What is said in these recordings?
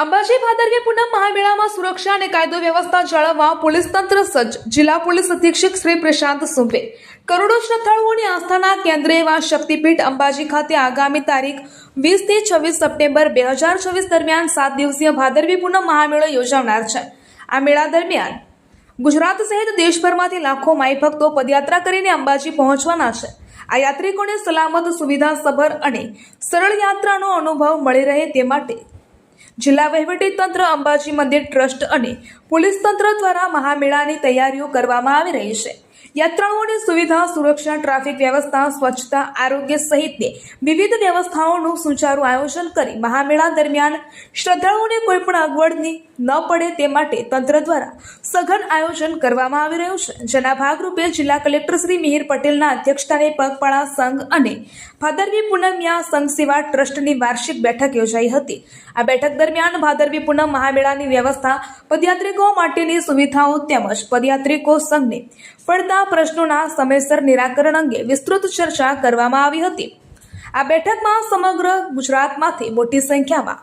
અંબાજી ભાદરવી પૂનમ મહામેળામાં સુરક્ષા અને કાયદો વ્યવસ્થા જાળવવા પોલીસ તંત્ર સજ્જ. જિલ્લા પોલીસ અધિક્ષક શ્રી પ્રશાંત સુંબે. કરોડો શ્રદ્ધાળુઓની આસ્થાના કેન્દ્ર એવા શક્તિપીઠ અંબાજી ખાતે આગામી તારીખ 20 થી 26 સપ્ટેમ્બર 2024 દરમિયાન 7 દિવસીય ભાદરવી પૂનમ મહામેળો યોજાનાર છે. આ મેળા દરમિયાન ગુજરાત સહિત દેશભરમાંથી લાખો માઈ ભક્તો પદયાત્રા કરીને અંબાજી પહોંચવાના છે. આ યાત્રિકોને સલામત, સુવિધાસભર અને સરળ યાત્રાનો અનુભવ મળી રહે તે માટે જિલ્લા વહીવટી તંત્ર, અંબાજી મંદિર ટ્રસ્ટ અને પોલીસ તંત્ર દ્વારા મહામેળાની તૈયારીઓ કરવામાં આવી રહી છે. યાત્રાળુઓની સુવિધા, સુરક્ષા, ટ્રાફિક વ્યવસ્થા, સ્વચ્છતા, આરોગ્ય સહિતની વિવિધ વ્યવસ્થાઓનું સુચારું આયોજન કરી મહામેળા દરમિયાન શ્રદ્ધાળુઓને કોઈ પણ અગવડની ન પડે તે માટે તંત્ર દ્વારા સઘન આયોજન કરવામાં આવી રહ્યું છે. જેના ભાગરૂપે જિલ્લા કલેક્ટર શ્રી મિહિર પટેલના અધ્યક્ષસ્થાને પગપાળા સંઘ અને ભાદરવી પૂનમિયા સંઘ સેવા ટ્રસ્ટની વાર્ષિક બેઠક યોજાઈ હતી. આ બેઠક દરમિયાન ભાદરવી પૂનમ મહામેળાની વ્યવસ્થા, પદયાત્રિકો માટેની સુવિધાઓ તેમજ પદયાત્રિકો સંઘને પડતા પ્રશ્નોના સમયસર નિરાકરણ અંગે વિસ્તૃત ચર્ચા કરવામાં આવી હતી. આ બેઠકમાં સમગ્ર ગુજરાતમાંથી મોટી સંખ્યામાં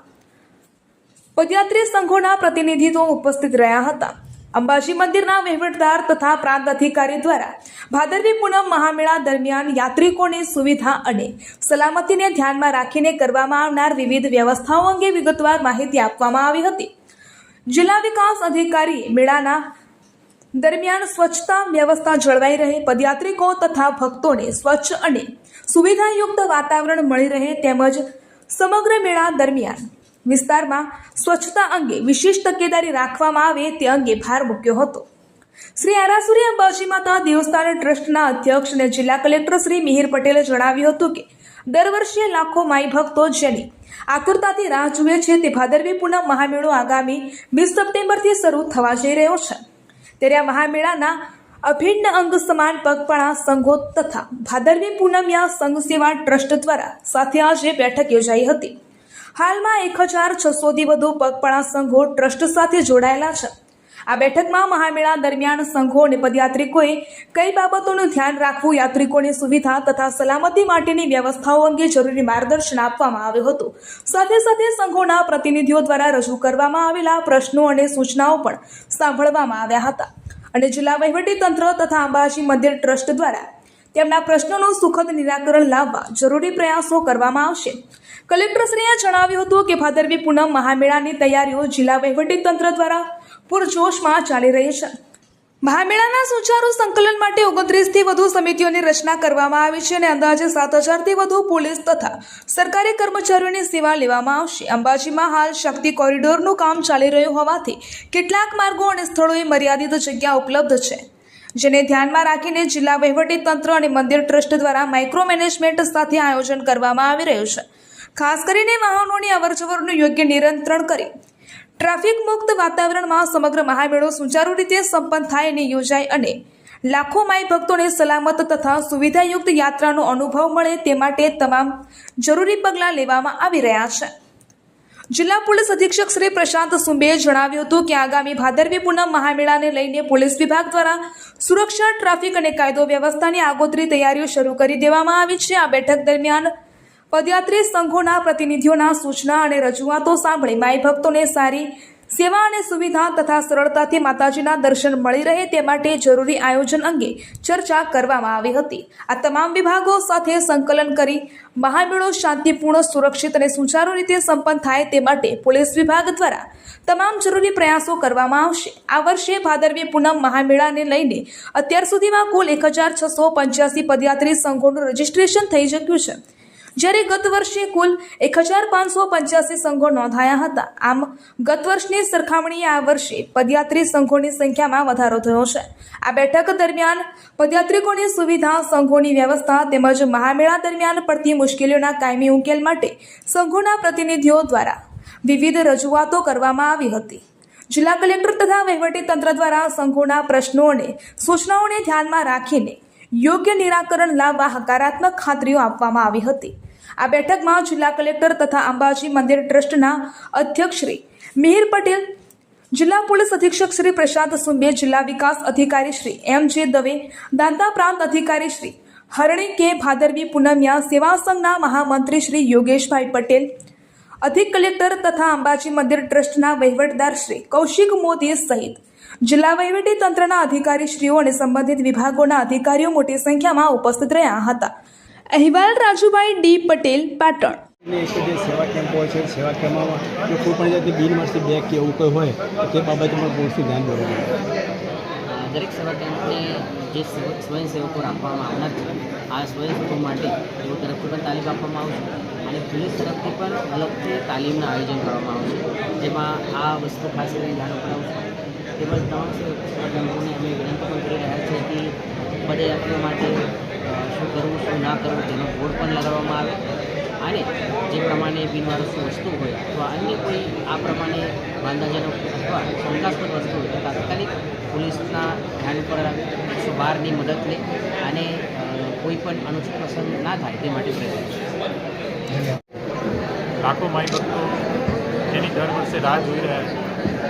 પદયાત્રી સંઘોના પ્રતિનિધિઓ ઉપસ્થિત રહ્યા હતા. અંબાજી મંદિરના વહીવટદાર તથા પ્રાંત અધિકારી દ્વારા ભાદરવી પૂનમ મહામેળા દરમિયાન યાત્રિકોની સુવિધા અને સલામતીને ધ્યાનમાં રાખીને કરવામાં આવનાર વિવિધ વ્યવસ્થાઓ અંગે વિગતવાર માહિતી આપવામાં આવી હતી. જિલ્લા વિકાસ અધિકારી મેળાના દરમિયાન સ્વચ્છતા વ્યવસ્થા જળવાઈ રહે, પદયાત્રિકો તથા ભક્તોને સ્વચ્છ અને સુવિધાયુક્ત વાતાવરણ મળી રહે તેમજ સમગ્ર મેળા દરમિયાન વિસ્તારમાં સ્વચ્છતા અંગે વિશેષ તકેદારી રાખવામાં આવે તે અંગે ભાર મૂક્યો હતો. શ્રી આરાસુરી અંબાજી માતા દેવસ્થાન ટ્રસ્ટના અધ્યક્ષ અને જિલ્લા કલેક્ટર શ્રી મિહિર પટેલે જણાવ્યું હતું કે દર વર્ષે લાખો માઈ ભક્તો જેની આતુરતાથી રાહ જુએ છે તે ભાદરવી પૂનમ મહામેળો આગામી 20 સપ્ટેમ્બરથી શરૂ થવા જઈ રહ્યો છે. ત્યારે આ મહામેળાના અભિન્ન અંગ સમાન પગપાળા સંઘો તથા ભાદરવી પૂનમિયા સંઘ સેવા ટ્રસ્ટ દ્વારા સાથે આજે બેઠક યોજાઈ હતી. હાલમાં 1600થી વધુ પગપાળા સંઘો ટ્રસ્ટ સાથે જોડાયેલા છે. આ બેઠકમાં મહામેળા દરમિયાન સંઘો અને પદયાત્રિકોએ કઈ બાબતોનું ધ્યાન રાખવું, યાત્રિકોની સુવિધા તથા સલામતી માટેની વ્યવસ્થાઓ અંગે જરૂરી માર્ગદર્શન આપવામાં આવ્યું હતું. સાથે સાથે સંઘોના પ્રતિનિધિઓ દ્વારા રજૂ કરવામાં આવેલા પ્રશ્નો અને સૂચનાઓ પણ સાંભળવામાં આવ્યા હતા અને જિલ્લા વહીવટી તંત્ર તથા અંબાજી મંદિર ટ્રસ્ટ દ્વારા તેમના પ્રશ્નોનું સુખદ નિરાકરણ લાવવા જરૂરી પ્રયાસો કરવામાં આવશે. કલેક્ટરશ્રીએ જણાવ્યું હતું કે ભાદરવી પૂનમ મહામેળાની તૈયારીઓ જિલ્લા વહીવટી તંત્ર દ્વારા પૂરજોશમાં ચાલી રહી છે. મહામેળાના સુચારુ સંકલન માટે 29થી વધુ સમિતિઓની રચના કરવામાં આવી છે અને અંદાજે 7000થી વધુ પોલીસ તથા સરકારી કર્મચારીઓની સેવા લેવામાં આવશે. અંબાજીમાં હાલ શક્તિ કોરિડોરનું કામ ચાલી રહ્યું હોવાથી કેટલાક માર્ગો અને સ્થળોએ મર્યાદિત જગ્યા ઉપલબ્ધ છે, જેને ધ્યાનમાં રાખીને જિલ્લા વહીવટી તંત્ર અને મંદિર ટ્રસ્ટ દ્વારા માઇક્રો મેનેજમેન્ટ સાથે આયોજન કરવામાં આવી રહ્યું છે. ખાસ કરીને વાહનોની અવરજવરનું યોગ્ય નિયંત્રણ કરી ટ્રાફિક મુક્ત વાતાવરણમાં સમગ્ર મહામેળો સુચારુ રીતે સંપન્ન થાય અને યોજાય અને લાખો માઈ ભક્તોને સલામત તથા સુવિધાયુક્ત યાત્રાનો અનુભવ મળે તે માટે તમામ જરૂરી પગલાં લેવામાં આવી રહ્યા છે. જિલ્લા પોલીસ અધિક્ષક શ્રી પ્રશાંત સુંબેએ જણાવ્યું હતું કે આગામી ભાદરવી પૂનમ મહામેળાને લઈને પોલીસ વિભાગ દ્વારા સુરક્ષા, ટ્રાફિક અને કાયદો વ્યવસ્થાની આગોતરી તૈયારીઓ શરૂ કરી દેવામાં આવી છે. આ બેઠક દરમિયાન પદયાત્રી સંઘોના પ્રતિનિધિઓના સૂચના અને રજૂઆતો સાંભળી માઈ ભક્તોને સારી સેવા અને સુવિધા તથા સરળતાથી માતાજીના દર્શન મળી રહે તે માટે જરૂરી આયોજન અંગે ચર્ચા કરવામાં આવી હતી. આ તમામ વિભાગો સાથે સંકલન કરી મહામેળો શાંતિપૂર્ણ, સુરક્ષિત અને સુચારુ રીતે સંપન્ન થાય તે માટે પોલીસ વિભાગ દ્વારા તમામ જરૂરી પ્રયાસો કરવામાં આવશે. આ વર્ષે ભાદરવી પૂનમ મહામેળાને લઈને અત્યાર સુધીમાં કુલ 1685 પદયાત્રી સંઘોનું રજીસ્ટ્રેશન થઈ ચૂક્યું છે, જ્યારે ગત વર્ષે કુલ 1585 સંઘો નોંધાયા હતા. આમ ગત વર્ષની સરખામણીએ આ વર્ષે પદયાત્રી સંઘોની સંખ્યામાં વધારો થયો છે. આ બેઠક દરમિયાન પદયાત્રિકોની સુવિધા, સંઘોની વ્યવસ્થા તેમજ મહામેળા દરમિયાન પડતી મુશ્કેલીઓના કાયમી ઉકેલ માટે સંઘોના પ્રતિનિધિઓ દ્વારા વિવિધ રજૂઆતો કરવામાં આવી હતી. જિલ્લા કલેક્ટર તથા વહીવટી તંત્ર દ્વારા સંઘોના પ્રશ્નો અને સૂચનાઓને ધ્યાનમાં રાખીને યોગ્ય નિરાકરણ લાવવા હકારાત્મક ખાતરીઓ આપવામાં આવી હતી. આ બેઠકમાં જિલ્લા કલેક્ટર તથા અંબાજી મંદિર ટ્રસ્ટના અધ્યક્ષ શ્રી મિહિર પટેલ, જિલ્લા પોલીસ અધિક્ષક શ્રી પ્રશાંત સુંબે, જિલ્લા વિકાસ અધિકારી શ્રી M.J. દવે, દાંતા પ્રાંત અધિકારી શ્રી હરણી કે, ભાદરવી પૂનમિયા સેવા સંઘના મહામંત્રી શ્રી યોગેશભાઈ પટેલ, અધિક કલેક્ટર તથા અંબાજી મંદિર ટ્રસ્ટના વહીવટદાર શ્રી કૌશિક મોદી સહિત જિલ્લા વહીવટી તંત્રના અધિકારીશ્રીઓ અને સંબંધિત વિભાગોના અધિકારીઓ મોટી સંખ્યામાં ઉપસ્થિત રહ્યા હતા. અહેવાલ રાજુભાઈ ડી પટેલ, પાટણ. એક જે સેવા કેમ્પ હોય છે, સેવા કેમ્પમાં જો કોઈ પણ જાતની બિનવારસી બેગ કે એવું કંઈ હોય તો તે બાબતે પણ પૂરતું ધ્યાન દોરવું જોઈએ. દરેક સેવા કેમ્પને જે સ્વયંસેવકો રાખવામાં આવનાર છે, આ સ્વયંસેવકો માટે તેઓ તરફથી પણ તાલીમ આપવામાં આવશે અને પોલીસ તરફથી પણ અલગથી તાલીમના આયોજન કરવામાં આવશે, જેમાં આ વસ્તુ ખાસ કરીને ધ્યાન અપાવશે. તેમજ તમામ સેવા કેમ્પોને અમે વિનંતી પણ કરી રહ્યા છીએ કે પદયાત્રીઓ માટે શું કરવું શું ના કરવું તેનો બોર્ડ પણ લગાડવામાં આવે અને જે પ્રમાણે બિનવારસી વસ્તુ હોય અથવા અન્ય કોઈ આ પ્રમાણે વાંધાજનક અથવા શંકાસ્પદ વસ્તુ હોય તો તાત્કાલિક પોલીસના ધ્યાન પર 112ની મદદ લે અને કોઈ પણ અનુચિત પ્રસંગ ના થાય તે માટે પ્રયત્ન. લાખો માઈ ભક્તો જેની દર વર્ષે રાહ જોઈ રહ્યા છે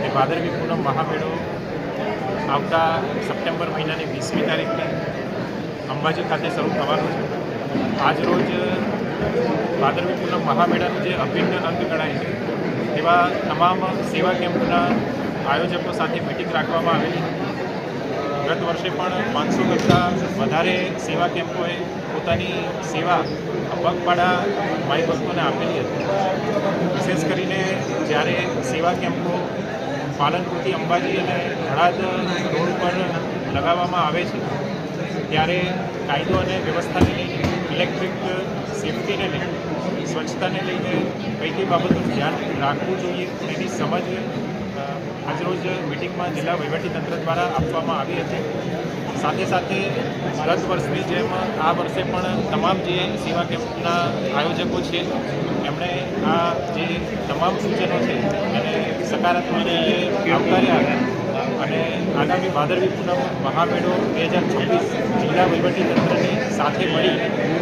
તે ભાદરવી પૂનમ મહામેળો આવતા સપ્ટેમ્બર મહિનાની 20મી તારીખે અંબાજી ખાતે શરૂ થવાનો છે. આજરોજ ભાદરવી પૂનમ મહામેળાનું જે અભિન્ન અંગ ગણાય છે તેવા તમામ સેવા કેમ્પના આયોજકો સાથે મિટિંગ રાખવામાં આવેલી. ગત વર્ષે પણ 500 કરતાં વધારે સેવા કેમ્પોએ પોતાની સેવા પગપાળા માઈ ભક્તોને આપેલી હતી. વિશેષ કરીને જ્યારે સેવા કેમ્પો પાલનપુરથી અંબાજી અને હળાદ રોડ પર લગાવવામાં આવે છે ત્યારે કાયદો અને વ્યવસ્થાને લઈને, ઇલેક્ટ્રિક સેફટીને લઈને, સ્વચ્છતાને લઈને કઈ કઈ બાબતોનું ધ્યાન રાખવું જોઈએ તેની સમજ આજરોજ મિટિંગમાં જિલ્લા વહીવટીતંત્ર દ્વારા આપવામાં આવી હતી. સાથે સાથે ગત વર્ષની જેમ આ વર્ષે પણ તમામ જે સેવા કેમ્પના આયોજકો છે એમણે આ જે તમામ સૂચનો છે એને સકારાત્મક રીતે આવકાર્યા અને આગામી ભાદરવી પૂનમ મહામેળો 2026 જિલ્લા વહીવટીતંત્રની સાથે મળી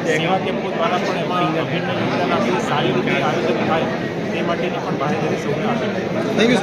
સેવા કેમ્પો દ્વારા પણ એમાં અભિન્ન યોગદાન આપી સારી રીતે આયોજન થાય તે માટેની પણ બાંહેધરી સૌને આપી. Thank you sir.